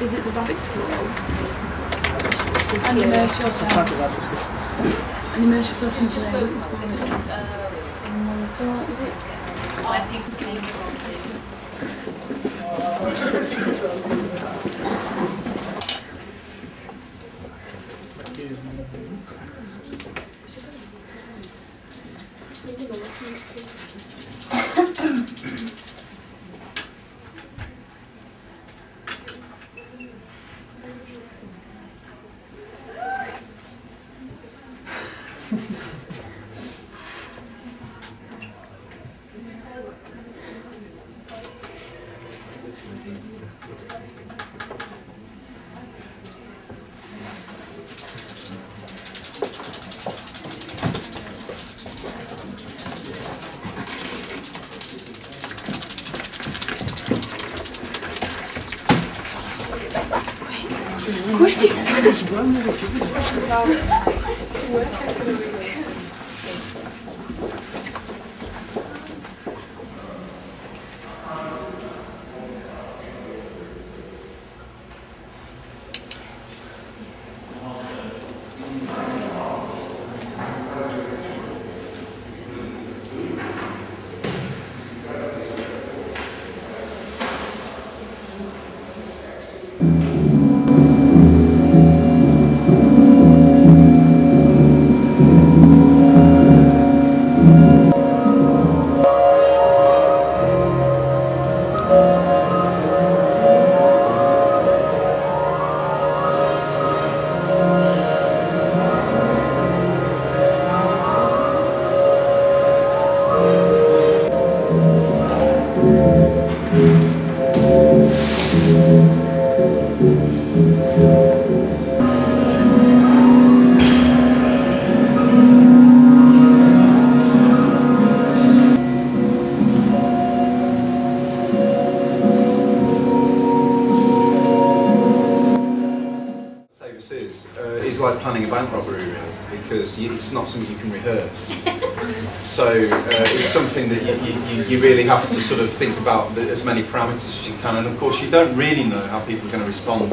visit the rabbit school and immerse yourself into their inspiration. Where people came from. It's like planning a bank robbery, really, because it's not something you can rehearse. So it's something that you really have to sort of think about as many parameters as you can, and of course you don't really know how people are going to respond.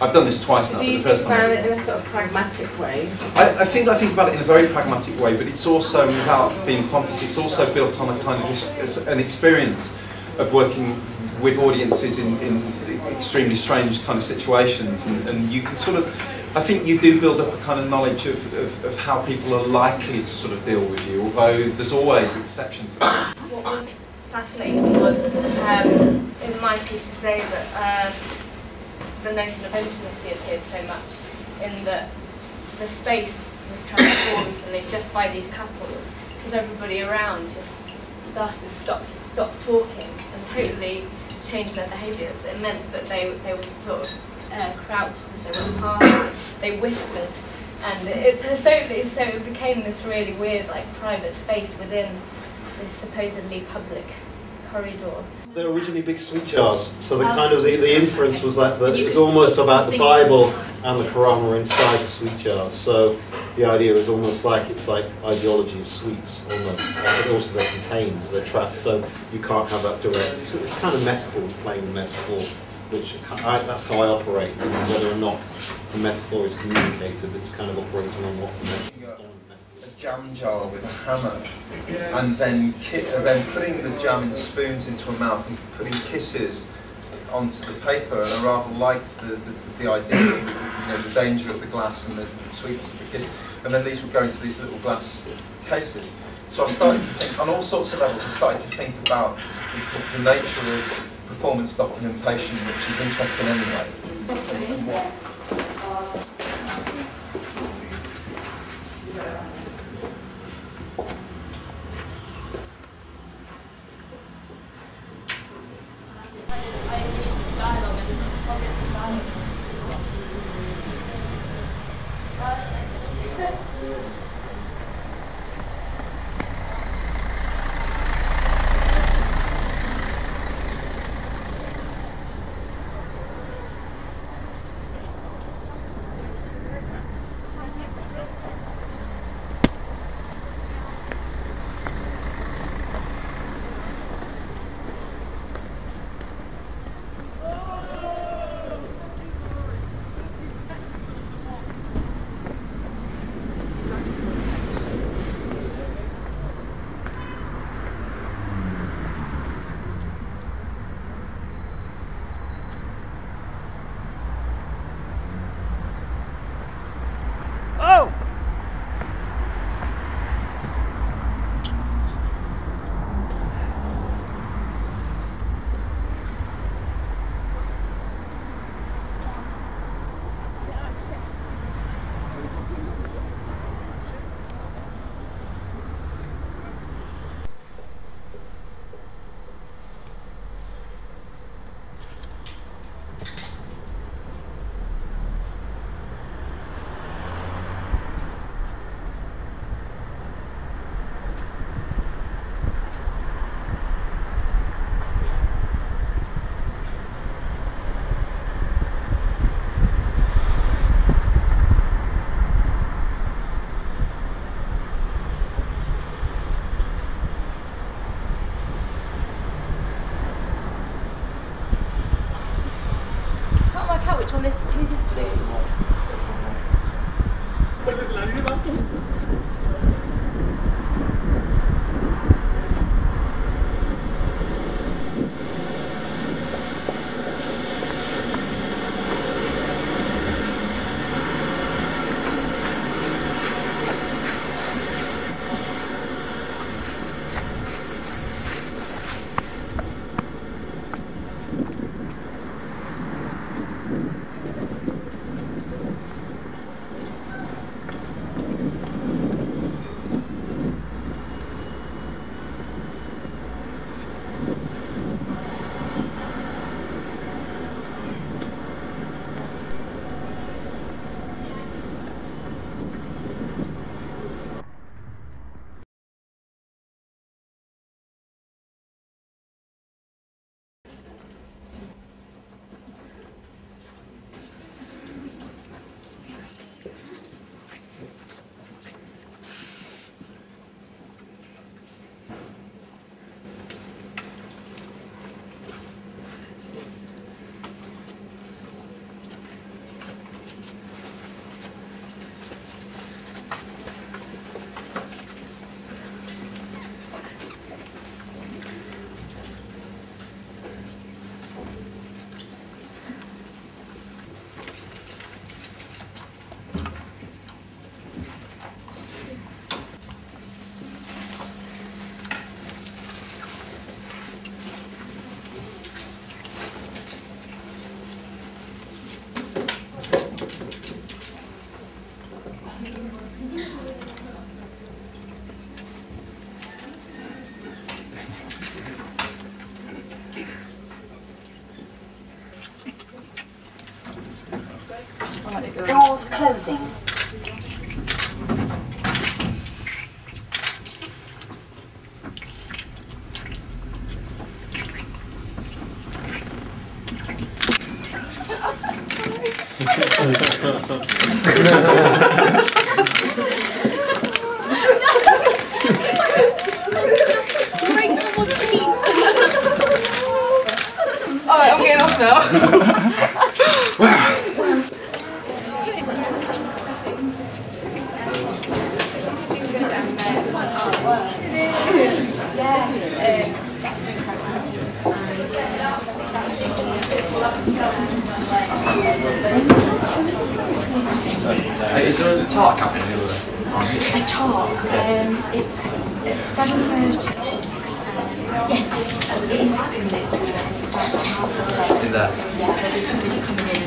I've done this twice now. Do you think about it in a sort of pragmatic way? I think about it in a very pragmatic way, but it's also, without being pompous, it's also built on a kind of an experience of working with audiences in extremely strange kind of situations, and you can sort of, I think you do build up a kind of knowledge of how people are likely to sort of deal with you, although there's always exceptions to that. What was fascinating was in my piece today that the notion of intimacy appeared so much, in that the space was transformed suddenly just by these couples, because everybody around just stopped talking and totally changed their behaviours. It meant that they were sort of crouched as they went past, they whispered, and it became this really weird, like, private space within this supposedly public corridor. They're originally big sweet jars, so the kind of the inference was that it was almost about the Bible and the Quran were inside the sweet jars. So the idea is almost like it's like ideology of sweets, almost. But also they're contained, so they're trapped, so you can't have that direct. It's kind of metaphors, playing the metaphor, which that's how I operate. Whether or not the metaphor is communicated, it's kind of operating on what the metaphor. A jam jar with a hammer, and then putting the jam in spoons into a mouth and putting kisses onto the paper, and I rather liked the idea of the danger of the glass and the sweetness of the kiss, and then these would go into these little glass cases. So I started to think, on all sorts of levels, I started to think about the nature of performance documentation, which is interesting anyway. on this. Doors closing. Alright, I'm getting off now. Is there a talk happening over there? A talk. It's 7:30. Yes, it is happening. It starts at 7:30. In there? Yeah, but there's somebody coming in